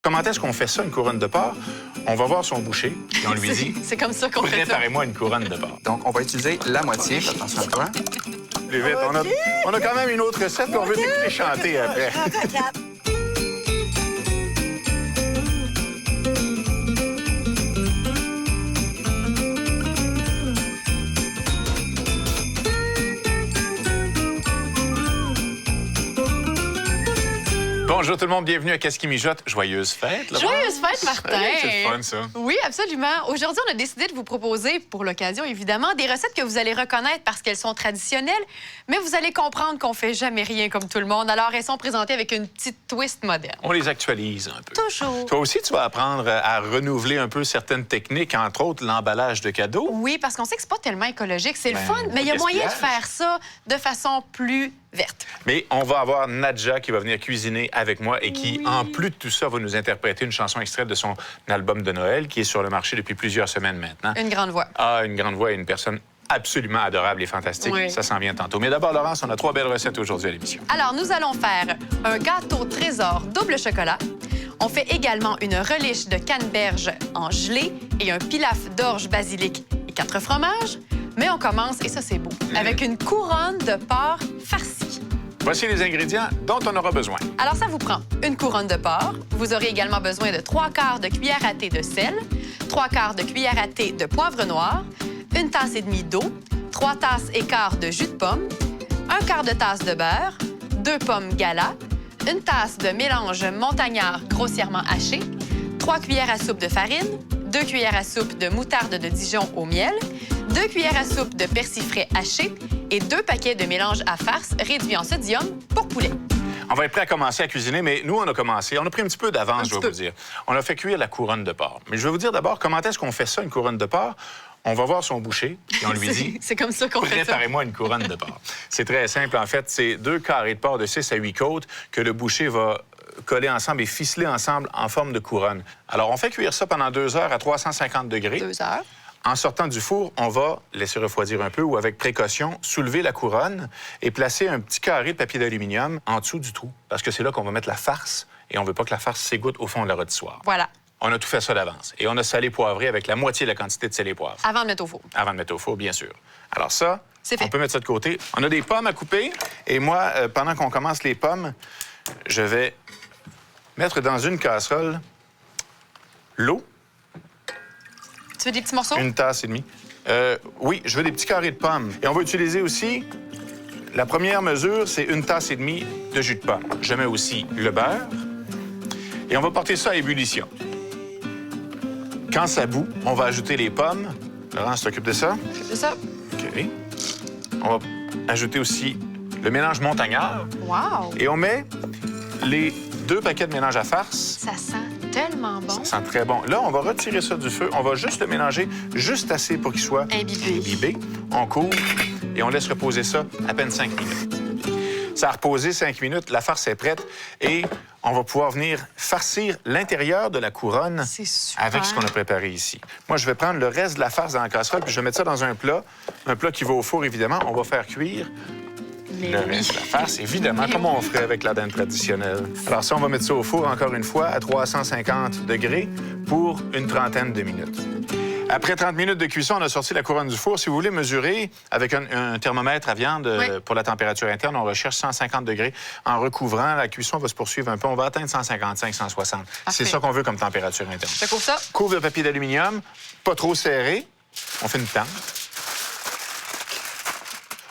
Comment est-ce qu'on fait ça, une couronne de porc? On va voir son boucher et on lui dit... C'est comme ça qu'on fait ça. Préparez-moi une couronne de porc. Donc, on va utiliser la moitié. Fais attention à toi. Plus vite, on a quand même une autre recette, puis on veut t'écouter chanter après. Bonjour tout le monde, bienvenue à Qu'est-ce qui mijote? Joyeuse fête, là. Joyeuse fête, Martin! Ouais, c'est le fun, ça. Oui, absolument. Aujourd'hui, on a décidé de vous proposer, pour l'occasion évidemment, des recettes que vous allez reconnaître parce qu'elles sont traditionnelles, mais vous allez comprendre qu'on fait jamais rien comme tout le monde. Alors, elles sont présentées avec une petite twist moderne. On les actualise un peu. Toujours. Toi aussi, tu vas apprendre à renouveler un peu certaines techniques, entre autres l'emballage de cadeaux. Oui, parce qu'on sait que c'est pas tellement écologique. C'est le Ben, fun, mais il y a moyen de gaspillage. faire ça de façon plus verte. Mais on va avoir Nadja qui va venir cuisiner avec moi et qui, en plus de tout ça, va nous interpréter une chanson extraite de son album de Noël qui est sur le marché depuis plusieurs semaines maintenant. Une grande voix. Ah, une grande voix et une personne absolument adorable et fantastique. Oui. Ça s'en vient tantôt. Mais d'abord, Laurence, on a 3 belles recettes aujourd'hui à l'émission. Alors, nous allons faire un gâteau trésor double chocolat. On fait également une reliche de canneberge en gelée et un pilaf d'orge, basilic et 4 fromages. Mais on commence, et ça c'est beau, avec une couronne de porc farcie. Voici les ingrédients dont on aura besoin. Alors, ça vous prend une couronne de porc. Vous aurez également besoin de 3/4 de cuillère à thé de sel, 3/4 de cuillère à thé de poivre noir, 1 tasse et demie d'eau, 3 tasses et quart de jus de pomme, 1/4 de tasse de beurre, 2 pommes gala, 1 tasse de mélange montagnard grossièrement haché, 3 cuillères à soupe de farine, 2 cuillères à soupe de moutarde de Dijon au miel, 2 cuillères à soupe de persil frais haché et 2 paquets de mélange à farce réduit en sodium pour poulet. On va être prêt à commencer à cuisiner, mais nous, on a commencé. On a pris un petit peu d'avance, je vais vous dire. On a fait cuire la couronne de porc. Mais je vais vous dire d'abord, comment est-ce qu'on fait ça, une couronne de porc? On va voir son boucher et on lui dit... C'est comme ça qu'on fait ça. Préparez-moi une couronne de porc. C'est très simple, en fait. C'est 2 carrés de porc de 6 à 8 côtes que le boucher va coller ensemble et ficeler ensemble en forme de couronne. Alors, on fait cuire ça pendant 2 heures à 350 degrés. 2 heures. En sortant du four, on va laisser refroidir un peu ou, avec précaution, soulever la couronne et placer un petit carré de papier d'aluminium en dessous du trou. Parce que c'est là qu'on va mettre la farce et on ne veut pas que la farce s'égoutte au fond de la rôtissoire. Voilà, On a tout fait ça d'avance. Et on a salé poivré avec la moitié de la quantité de sel et poivre. avant de mettre au four. Avant de mettre au four, bien sûr. Alors ça, C'est fait. on peut mettre ça de côté. On a des pommes à couper. Et moi, pendant qu'on commence les pommes, je vais mettre dans une casserole l'eau, Tu veux des petits morceaux? 1 tasse et demie. Oui, je veux des petits carrés de pommes. Et on va utiliser aussi, la première mesure, c'est 1 tasse et demie de jus de pomme. Je mets aussi le beurre. Et on va porter ça à ébullition. Quand ça bout, on va ajouter les pommes. Laurence s'occupe de ça. C'est ça. OK. On va ajouter aussi le mélange montagnard. Wow! Et on met les 2 paquets de mélange à farce. Ça sent tellement bon. Ça sent très bon. Là, on va retirer ça du feu. On va juste le mélanger juste assez pour qu'il soit Imbibé. On couvre et on laisse reposer ça à peine 5 minutes. Ça a reposé 5 minutes, la farce est prête et on va pouvoir venir farcir l'intérieur de la couronne C'est super. avec ce qu'on a préparé ici. Moi, je vais prendre le reste de la farce dans la casserole puis je vais mettre ça dans un plat qui va au four, évidemment. On va faire cuire Mais le oui. reste de la farce, évidemment, comme on ferait avec la dinde traditionnelle. Alors ça, on va mettre ça au four, encore une fois, à 350 degrés pour une trentaine de minutes. Après 30 minutes de cuisson, on a sorti la couronne du four. Si vous voulez mesurer avec un thermomètre à viande Oui. pour la température interne, on recherche 150 degrés. En recouvrant, la cuisson va se poursuivre un peu. On va atteindre 155, 160. C'est ça qu'on veut comme température interne. Je couvre ça. Couvre de papier d'aluminium, pas trop serré. On fait une tente.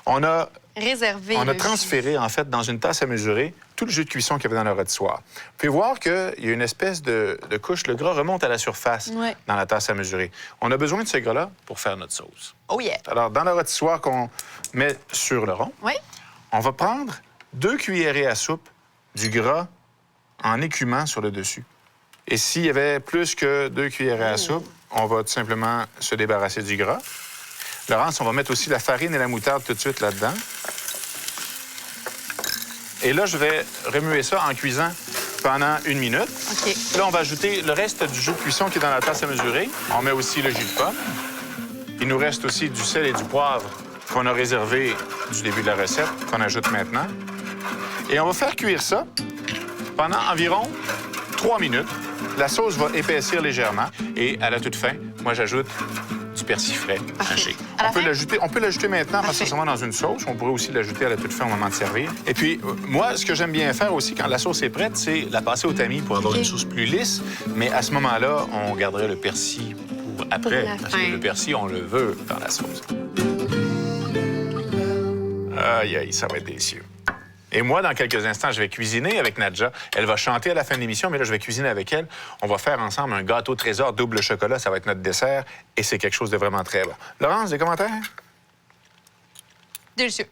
On a Réservé. On a le transféré, en fait, dans une tasse à mesurer, tout le jus de cuisson qu'il y avait dans le rôtissoire. Vous pouvez voir qu'il y a une espèce de couche. Le gras remonte à la surface Ouais. dans la tasse à mesurer. On a besoin de ce gras-là pour faire notre sauce. Oh yeah! Alors, dans le rôtissoire qu'on met sur le rond, Oui. on va prendre 2 cuillerées à soupe du gras en écumant sur le dessus. Et s'il y avait plus que 2 cuillerées à soupe, on va tout simplement se débarrasser du gras. Laurence, on va mettre aussi la farine et la moutarde tout de suite là-dedans. Et là, je vais remuer ça en cuisant pendant 1 minute. OK. Là, on va ajouter le reste du jus de cuisson qui est dans la tasse à mesurer. On met aussi le jus de pomme. Il nous reste aussi du sel et du poivre qu'on a réservé du début de la recette, qu'on ajoute maintenant. Et on va faire cuire ça pendant environ 3 minutes La sauce va épaissir légèrement. Et à la toute fin, moi, j'ajoute du persil frais haché. On peut l'ajouter maintenant parce que c'est vraiment dans une sauce. On pourrait aussi l'ajouter à la toute fin au moment de servir. Et puis, moi, ce que j'aime bien faire aussi quand la sauce est prête, c'est la passer au tamis pour avoir une sauce plus lisse. Mais à ce moment-là, on garderait le persil pour après. Parce que le persil, on le veut dans la sauce. Aïe, aïe, ça va être délicieux. Et moi, dans quelques instants, je vais cuisiner avec Nadja. Elle va chanter à la fin de l'émission, mais là, je vais cuisiner avec elle. On va faire ensemble un gâteau trésor double chocolat. Ça va être notre dessert et c'est quelque chose de vraiment très bon. Laurence, des commentaires? Délicieux.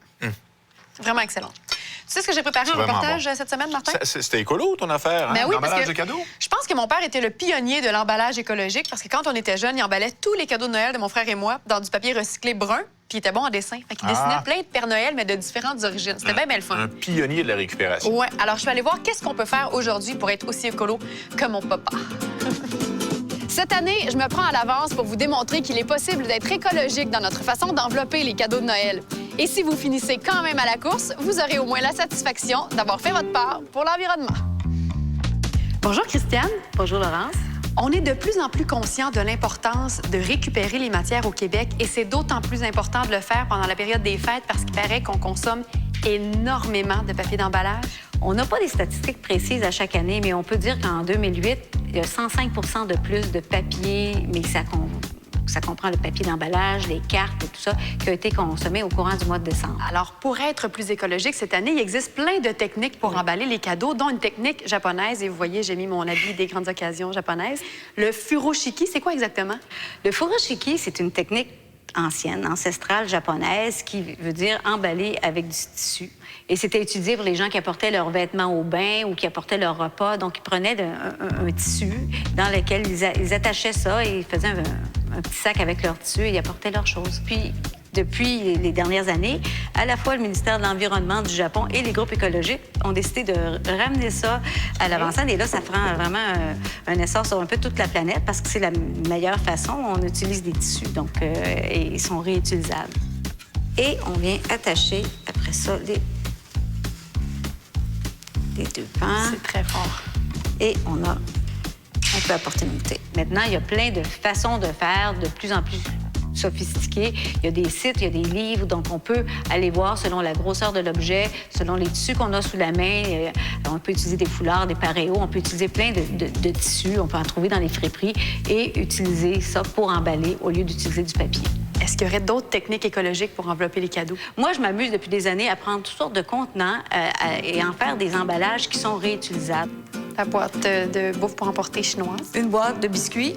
Vraiment excellent. Tu sais ce que j'ai préparé en reportage cette semaine, Martin? C'était écolo, ton affaire, hein? Ben oui, l'emballage de cadeaux? Je pense que mon père était le pionnier de l'emballage écologique parce que quand on était jeunes, il emballait tous les cadeaux de Noël de mon frère et moi dans du papier recyclé brun, puis il était bon en dessin. Fait qu'il dessinait plein de Père Noël, mais de différentes origines. C'était bien le fun. Un pionnier de la récupération. Ouais. Alors, je suis allée voir qu'est-ce qu'on peut faire aujourd'hui pour être aussi écolo que mon papa. Cette année, je me prends à l'avance pour vous démontrer qu'il est possible d'être écologique dans notre façon d'envelopper les cadeaux de Noël. Et si vous finissez quand même à la course, vous aurez au moins la satisfaction d'avoir fait votre part pour l'environnement. Bonjour, Christiane. Bonjour, Laurence. On est de plus en plus conscient de l'importance de récupérer les matières au Québec et c'est d'autant plus important de le faire pendant la période des fêtes parce qu'il paraît qu'on consomme énormément de papier d'emballage. On n'a pas des statistiques précises à chaque année, mais on peut dire qu'en 2008, il y a 105 de plus de papier, mais ça comprend le papier d'emballage, les cartes et tout ça, qui a été consommé au courant du mois de décembre. Alors, pour être plus écologique, cette année, il existe plein de techniques pour emballer les cadeaux, dont une technique japonaise. Et vous voyez, j'ai mis mon habit des grandes occasions japonaises. Le furoshiki, c'est quoi exactement? Le furoshiki, c'est une technique ancienne, ancestrale japonaise, qui veut dire emballer avec du tissu. Et c'était utilisé pour les gens qui apportaient leurs vêtements au bain ou qui apportaient leur repas. Donc, ils prenaient un tissu dans lequel ils attachaient ça et ils faisaient un petit sac avec leur tissu et ils apportaient leurs choses. Puis, depuis les dernières années, à la fois le ministère de l'Environnement du Japon et les groupes écologiques ont décidé de ramener ça à l'avant-scène. Et là, ça prend vraiment un essor sur un peu toute la planète parce que c'est la meilleure façon. On utilise des tissus, donc, et ils sont réutilisables. Et on vient attacher, après ça, les deux pans. C'est très fort. Et on peut apporter une bouteille. Maintenant, il y a plein de façons de faire de plus en plus sophistiquées. Il y a des sites, il y a des livres, donc on peut aller voir selon la grosseur de l'objet, selon les tissus qu'on a sous la main. On peut utiliser des foulards, des paréos, on peut utiliser plein de tissus, on peut en trouver dans les friperies et utiliser ça pour emballer au lieu d'utiliser du papier. Est-ce qu'il y aurait d'autres techniques écologiques pour envelopper les cadeaux? Moi, je m'amuse depuis des années à prendre toutes sortes de contenants et en faire des emballages qui sont réutilisables. La boîte de bouffe pour emporter chinoise. Une boîte de biscuits,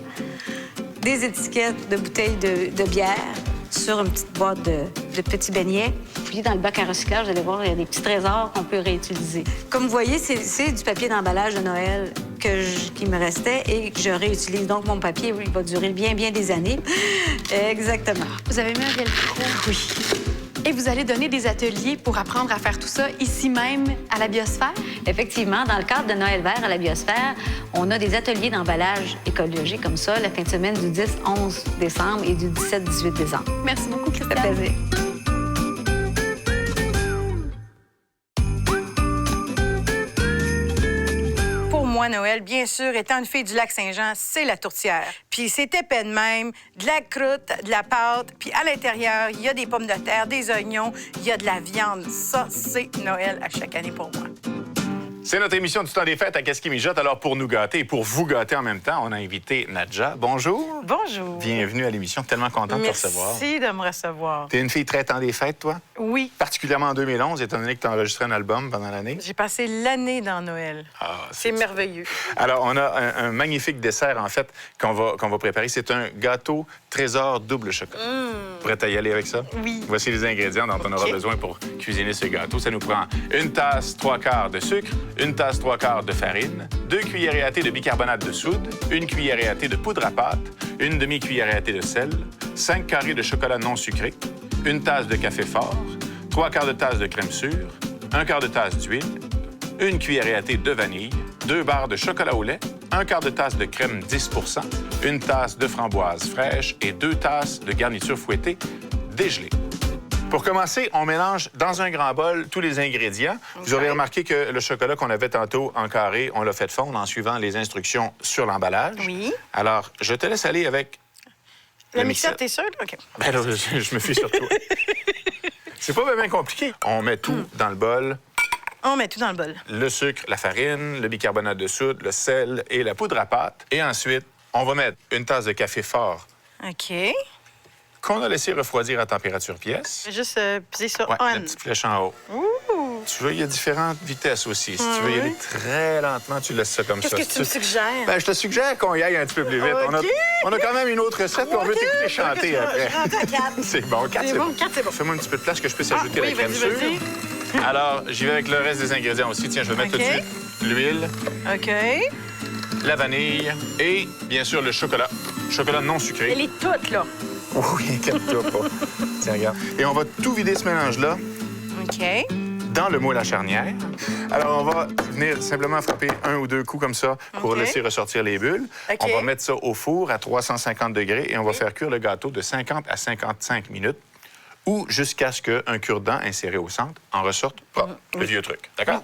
des étiquettes de bouteilles de bière sur une petite boîte de petits beignets. Fouillez dans le bac à recyclage, vous allez voir, il y a des petits trésors qu'on peut réutiliser. Comme vous voyez, c'est du papier d'emballage de Noël qui me restait et que je réutilise. Donc, mon papier, il va durer bien des années. Exactement. Vous avez mis un velcro? Oui. Et vous allez donner des ateliers pour apprendre à faire tout ça ici même à la Biosphère? Effectivement, dans le cadre de Noël vert à la Biosphère, on a des ateliers d'emballage écologique comme ça la fin de semaine du 10-11 décembre et du 17-18 décembre. Merci beaucoup, Christiane. Ça fait plaisir. Moi, Noël, bien sûr, étant une fille du Lac-Saint-Jean, c'est la tourtière. Puis c'est épais de même, de la croûte, de la pâte, puis à l'intérieur, il y a des pommes de terre, des oignons, il y a de la viande. Ça, c'est Noël à chaque année pour moi. C'est notre émission du temps des fêtes à Qu'est-ce qui mijote. Alors, pour nous gâter et pour vous gâter en même temps, on a invité Nadja. Bonjour. Bonjour. Bienvenue à l'émission. Tellement content de te recevoir. Merci de me recevoir. T'es une fille très temps des fêtes, toi? Oui. Particulièrement en 2011, étant donné que tu as enregistré un album pendant l'année. J'ai passé l'année dans Noël. Ah, c'est merveilleux. Alors, on a un magnifique dessert, en fait, qu'on va préparer. C'est un gâteau trésor double chocolat. Prête à y aller avec ça? Oui. Voici les ingrédients dont on aura besoin pour cuisiner ce gâteau. Ça nous prend une tasse 3/4 de sucre, une tasse 3/4 de farine, 2 cuillères à thé de bicarbonate de soude, 1 cuillère à thé de poudre à pâte, 1 demi-cuillère à thé de sel, 5 carrés de chocolat non sucré, 1 tasse de café fort, 3/4 de tasse de crème sûre, 1/4 de tasse d'huile, 1 cuillère à thé de vanille, 2 barres de chocolat au lait, 1/4 de tasse de crème 10 %, 1 tasse de framboise fraîche et 2 tasses de garniture fouettée dégelée. Pour commencer, on mélange dans un grand bol tous les ingrédients. Vous aurez remarqué que le chocolat qu'on avait tantôt en carré, on l'a fait fondre en suivant les instructions sur l'emballage. Oui. Alors, je te laisse aller avec Le mixeur, t'es sûr? OK. Ben là, je me fie sur toi. C'est pas bien compliqué. On met tout dans le bol. On met tout dans le bol. Le sucre, la farine, le bicarbonate de soude, le sel et la poudre à pâte. Et ensuite, on va mettre une tasse de café fort OK. qu'on a laissé refroidir à température pièce. Je vais juste peser sur Ouais, on. la petite flèche en haut. Ouh! Tu vois, il y a différentes vitesses aussi. Si tu veux y aller très lentement, tu laisses ça comme ça. Qu'est-ce que tu me suggères? Ben, je te suggère qu'on y aille un petit peu plus vite. OK. On a quand même une autre recette, puis on veut OK. t'écouter chanter après. Je rentre à 4. C'est bon, 4, C'est c'est bon, bon. 4, c'est bon. Fais-moi un petit peu de place que je puisse ajouter oui, la crème vas-y, sûre. vas-y. Alors, j'y vais avec le reste des ingrédients aussi. Tiens, je vais mettre OK. tout de suite l'huile, OK. la vanille et, bien sûr, le chocolat. Chocolat non sucré. Elle est toute, là. Oui, inquiète-toi pas. Tiens, regarde. Et on va tout vider ce mélange-là OK. dans le moule à charnière. Alors, on va venir simplement frapper un ou deux coups comme ça pour OK. laisser ressortir les bulles. OK. On va mettre ça au four à 350 degrés et on va faire cuire le gâteau de 50 à 55 minutes ou jusqu'à ce qu'un cure-dent inséré au centre en ressorte pas. Le vieux truc. D'accord?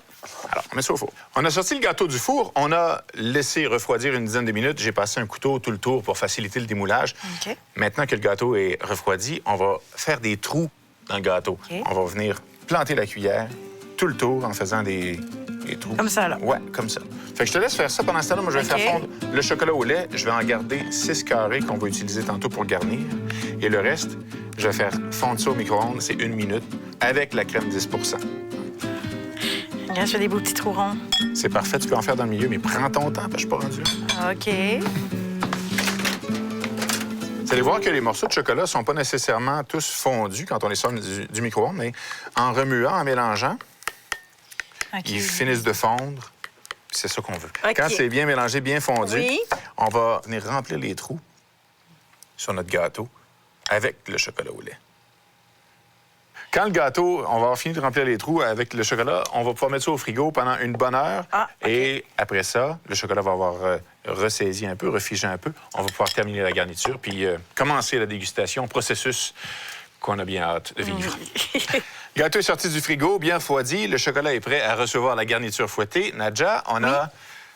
Alors, on met ça au four. On a sorti le gâteau du four. On a laissé refroidir une dizaine de minutes. J'ai passé un couteau tout le tour pour faciliter le démoulage. OK. Maintenant que le gâteau est refroidi, on va faire des trous dans le gâteau. OK. On va venir planter la cuillère tout le tour en faisant des trous. Comme ça, là. Ouais, comme ça. Fait que je te laisse faire ça. Pendant ce temps-là, moi, je vais OK. faire fondre le chocolat au lait. Je vais en garder 6 carrés qu'on va utiliser tantôt pour garnir. Et le reste, je vais faire fondre ça au micro-ondes. C'est 1 minute avec la crème 10 Regarde, je fais des beaux petits trous ronds. C'est parfait. Tu peux en faire dans le milieu, mais prends ton temps, parce que je suis pas rendu là. OK. Vous allez voir que les morceaux de chocolat sont pas nécessairement tous fondus quand on les sort du micro-ondes, mais en remuant, en mélangeant, OK. ils finissent de fondre. C'est ça qu'on veut. OK. Quand c'est bien mélangé, bien fondu, Oui. on va venir remplir les trous sur notre gâteau avec le chocolat au lait. Quand le gâteau, on va avoir fini de remplir les trous avec le chocolat, on va pouvoir mettre ça au frigo pendant une bonne heure. Ah, OK. Et après ça, le chocolat va avoir ressaisi un peu, refigé un peu. On va pouvoir terminer la garniture puis commencer la dégustation, processus qu'on a bien hâte de vivre. Le gâteau est sorti du frigo, bien refroidi. Le chocolat est prêt à recevoir la garniture fouettée. Nadja, on a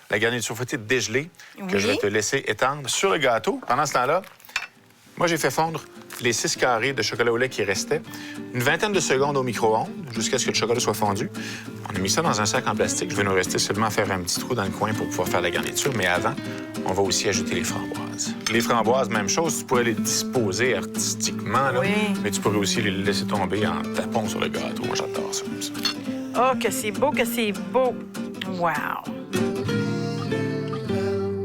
la garniture fouettée dégelée que Oui. je vais te laisser étendre sur le gâteau. Pendant ce temps-là, moi, j'ai fait fondre les 6 carrés de chocolat au lait qui restaient. Une vingtaine de secondes au micro-ondes jusqu'à ce que le chocolat soit fondu. On a mis ça dans un sac en plastique. Je vais nous rester seulement à faire un petit trou dans le coin pour pouvoir faire la garniture. Mais avant, on va aussi ajouter les framboises. Les framboises, même chose. Tu pourrais les disposer artistiquement, là, Oui. mais tu pourrais aussi les laisser tomber en tapant sur le gâteau. Moi, j'adore ça comme ça. Oh, que c'est beau, que c'est beau. Wow.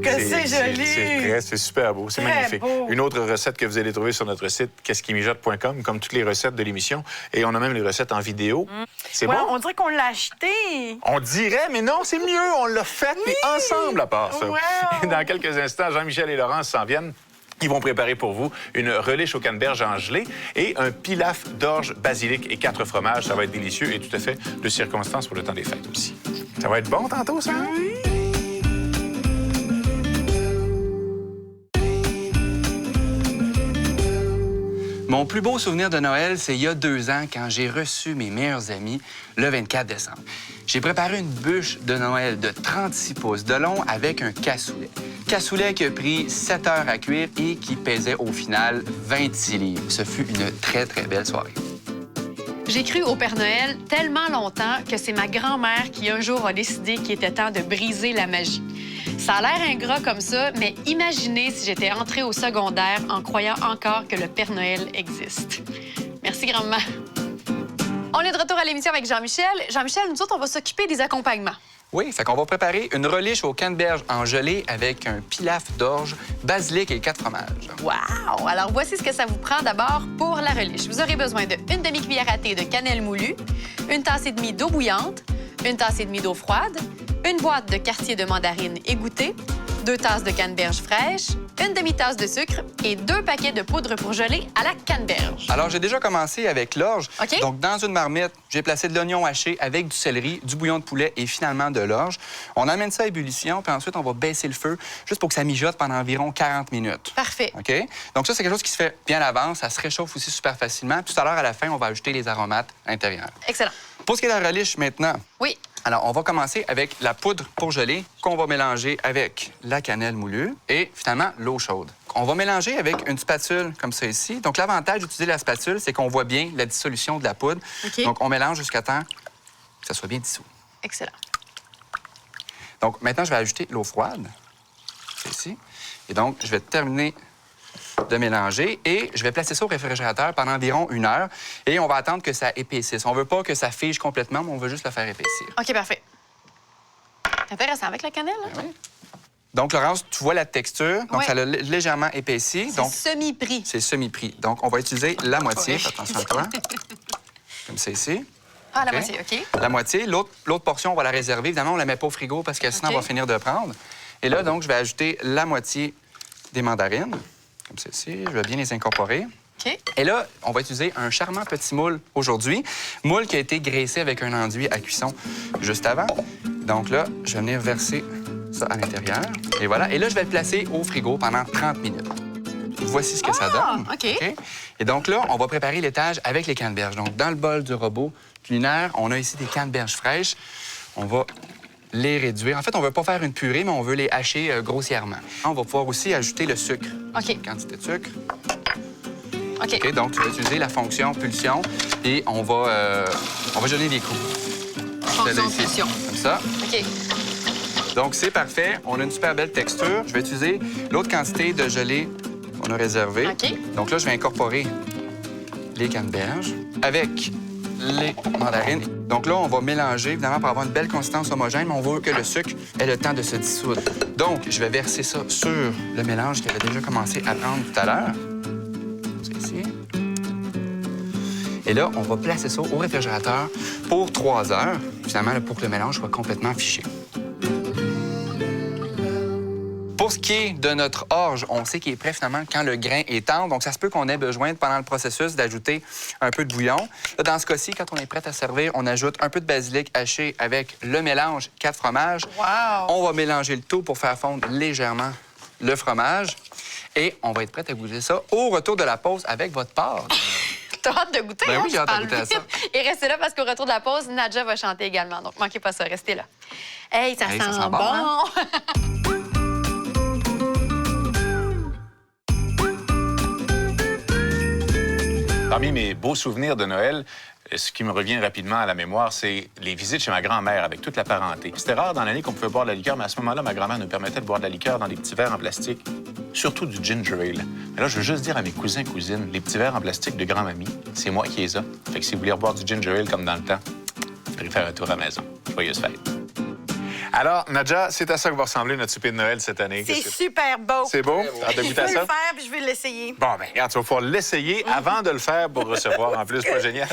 Que c'est joli. C'est super beau, c'est Très magnifique. beau. Une autre recette que vous allez trouver sur notre site, qu'est-ce-qui-mijote.com, comme toutes les recettes de l'émission. Et on a même les recettes en vidéo. C'est Ouais, bon? on dirait qu'on l'a acheté. On dirait, mais non, c'est mieux. On l'a fait, puis ensemble à part ça. Wow. Et dans quelques instants, Jean-Michel et Laurence s'en viennent. Ils vont préparer pour vous une relish au canneberge en gelée et un pilaf d'orge, basilic et 4 fromages. Ça va être délicieux et tout à fait de circonstance pour le temps des fêtes aussi. Ça va être bon tantôt, ça? Mon plus beau souvenir de Noël, c'est il y a 2 ans, quand j'ai reçu mes meilleurs amis le 24 décembre. J'ai préparé une bûche de Noël de 36 pouces de long avec un cassoulet. Cassoulet qui a pris 7 heures à cuire et qui pesait au final 26 livres. Ce fut une très, très belle soirée. J'ai cru au Père Noël tellement longtemps que c'est ma grand-mère qui un jour a décidé qu'il était temps de briser la magie. Ça a l'air ingrat comme ça, mais imaginez si j'étais entrée au secondaire en croyant encore que le Père Noël existe. Merci, grand-mère. On est de retour à l'émission avec Jean-Michel. Jean-Michel, nous autres, on va s'occuper des accompagnements. Oui, fait qu'on va préparer une relish au canneberge en gelée avec un pilaf d'orge, basilic et 4 fromages. Wow! Alors, voici ce que ça vous prend d'abord pour la relish. Vous aurez besoin de 1 demi-cuillère à thé de cannelle moulue, 1 tasse et demie d'eau bouillante, 1 tasse et demie d'eau froide, 1 boîte de quartier de mandarine égouttée, 2 tasses de canneberge fraîche, une demi-tasse de sucre et 2 paquets de poudre pour geler à la canneberge. Alors, j'ai déjà commencé avec l'orge. OK. Donc, dans une marmite, j'ai placé de l'oignon haché avec du céleri, du bouillon de poulet et finalement de l'orge. On amène ça à ébullition, puis ensuite, on va baisser le feu juste pour que ça mijote pendant environ 40 minutes. Parfait. OK? Donc, ça, c'est quelque chose qui se fait bien à l'avance. Ça se réchauffe aussi super facilement. Puis tout à l'heure, à la fin, on va ajouter les aromates à l'intérieur. Excellent. Pour ce qui est de la relish maintenant, Oui. alors, on va commencer avec la poudre pour geler qu'on va mélanger avec la cannelle moulue et finalement l'eau chaude. On va mélanger avec une spatule comme ça ici. Donc, l'avantage d'utiliser la spatule, c'est qu'on voit bien la dissolution de la poudre. OK. Donc, on mélange jusqu'à temps que ça soit bien dissous. Excellent. Donc, maintenant, je vais ajouter l'eau froide. C'est ici. Et donc, je vais terminer de mélanger et je vais placer ça au réfrigérateur pendant environ 1 heure et on va attendre que ça épaississe. On veut pas que ça fige complètement, mais on veut juste le faire épaissir. OK, parfait. Intéressant avec la cannelle, hein? Oui. Donc, Laurence, tu vois la texture. Donc, Oui. ça l'a légèrement épaissi. C'est Donc, semi-pris. c'est semi-pris. Donc, on va utiliser la moitié. Oui. Fais attention à toi. Comme ça ici. Ah, la OK. moitié, OK. La moitié. L'autre portion, on va la réserver. Évidemment, on la met pas au frigo parce que sinon, OK. on va finir de prendre. Et là, donc, je vais ajouter la moitié des mandarines. Comme ça ici. Je vais bien les incorporer. OK. Et là, on va utiliser un charmant petit moule aujourd'hui. Moule qui a été graissé avec un enduit à cuisson juste avant. Donc là, je vais venir verser ça à l'intérieur. Et voilà. Et là, je vais le placer au frigo pendant 30 minutes. Voici ce que ça donne. OK. Et donc là, on va préparer l'étage avec les canneberges. Donc, dans le bol du robot culinaire, on a ici des canneberges fraîches. On va les réduire. En fait, on ne veut pas faire une purée, mais on veut les hacher grossièrement. On va pouvoir aussi ajouter le sucre. OK. Une quantité de sucre. OK. OK, donc, tu vas utiliser la fonction pulsion et on va geler des coups. Fonction Ici, pulsion. comme ça. OK. Donc, c'est parfait. On a une super belle texture. Je vais utiliser l'autre quantité de gelée qu'on a réservée. OK. Donc là, je vais incorporer les canneberges avec les mandarines. Donc là, on va mélanger, évidemment, pour avoir une belle consistance homogène, mais on veut que le sucre ait le temps de se dissoudre. Donc, je vais verser ça sur le mélange qui avait déjà commencé à prendre tout à l'heure. C'est ici. Et là, on va placer ça au réfrigérateur pour 3 heures, finalement, là, pour que le mélange soit complètement fiché. Pour ce qui est de notre orge, on sait qu'il est prêt finalement quand le grain est tendre. Donc, ça se peut qu'on ait besoin, pendant le processus, d'ajouter un peu de bouillon. Là, dans ce cas-ci, quand on est prêt à servir, on ajoute un peu de basilic haché avec le mélange 4 fromages. Wow! On va mélanger le tout pour faire fondre légèrement le fromage. Et on va être prêt à goûter ça au retour de la pause avec votre part. T'as hâte de goûter, Ben hein? oui, j'ai Tu hâte de parles goûter à ça. vite. Et restez là parce qu'au retour de la pause, Nadja va chanter également. Donc, manquez pas ça, restez là. Hey, ça Hey, sent ça sent bon! bon, hein? Parmi mes beaux souvenirs de Noël, ce qui me revient rapidement à la mémoire, c'est les visites chez ma grand-mère avec toute la parenté. C'était rare dans l'année qu'on pouvait boire de la liqueur, mais à ce moment-là, ma grand-mère nous permettait de boire de la liqueur dans des petits verres en plastique, surtout du ginger ale. Mais là, je veux juste dire à mes cousins et cousines, les petits verres en plastique de grand-mamie, c'est moi qui les ai. Fait que si vous voulez reboire du ginger ale comme dans le temps, allez faire un tour à la maison. Joyeuse fête. Alors, Nadja, c'est à ça que va ressembler notre souper de Noël cette année. C'est Qu'est-ce que- super beau. C'est beau? T'as hâte de Je goûter à veux ça? le faire, puis je vais l'essayer. Bon, bien, regarde, tu vas pouvoir l'essayer avant de le faire pour recevoir en plus. Pas génial.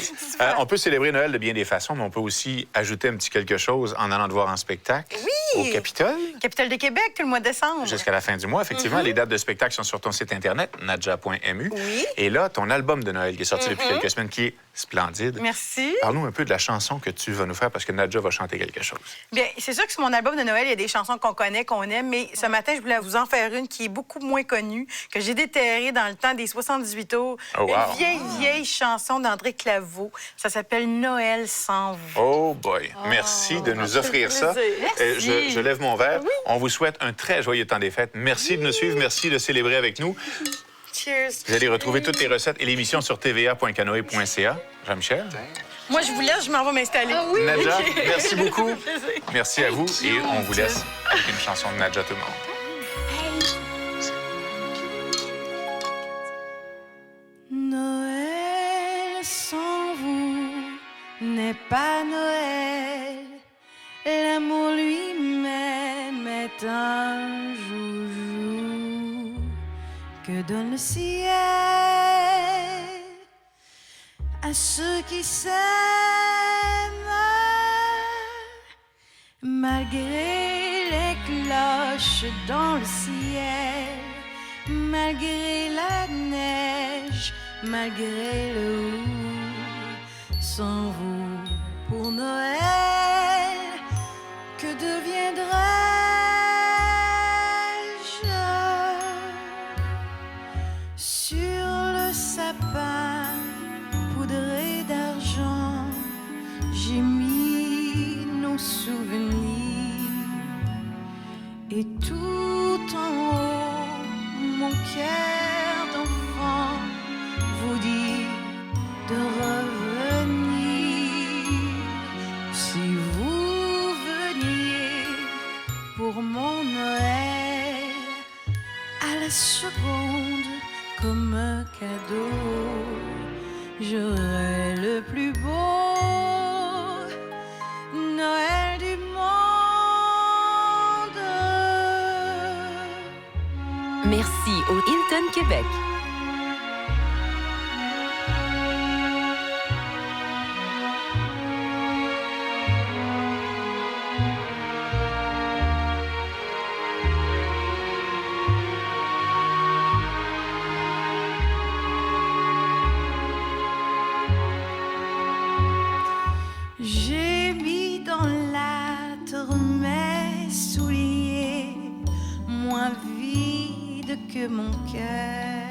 On peut célébrer Noël de bien des façons, mais on peut aussi ajouter un petit quelque chose en allant te voir en spectacle. Oui! Au Capitole. Capitale de Québec, tout le mois de décembre. Jusqu'à la fin du mois, effectivement. Les dates de spectacle sont sur ton site Internet, nadja.mu. Oui. Et là, ton album de Noël qui est sorti depuis quelques semaines, qui est splendide. Merci. Parle-nous un peu de la chanson que tu vas nous faire parce que Nadja va chanter quelque chose. Bien, c'est sûr que sur mon album de Noël, il y a des chansons qu'on connaît, qu'on aime, mais ce matin, je voulais vous en faire une qui est beaucoup moins connue, que j'ai déterrée dans le temps des 78 tours. Oh, wow. Une vieille chanson d'André Claveau. Ça s'appelle Noël sans vous. Oh boy. Merci de nous offrir ça. plaisir. Je lève mon verre. On vous souhaite un très joyeux temps des fêtes. Merci de nous suivre. Merci de célébrer avec nous. Cheers. Vous allez retrouver toutes les recettes et l'émission sur tva.canoe.ca. Jean-Michel? Moi, je vous laisse, je m'en vais m'installer. Nadja, merci beaucoup. Merci à vous et on vous laisse avec une chanson de Nadja tout le monde. Noël sans vous n'est pas Noël. L'amour lui-même est un joujou que donne le ciel à ceux qui s'aiment malgré les cloches dans le ciel, malgré la neige, malgré le houx, sans vous pour Noël, que deviendrais-je? Sur le sapin poudré d'argent, j'ai mis nos souvenirs, et tout en haut, mon cœur d'enfant vous dit de revenir. Si vous veniez pour mon Noël, à la seconde, comme un cadeau, j'aurais le plus beau Noël du monde. Merci au Hilton Québec. J'ai mis dans l'âtre mes souliers, moins vides que mon cœur.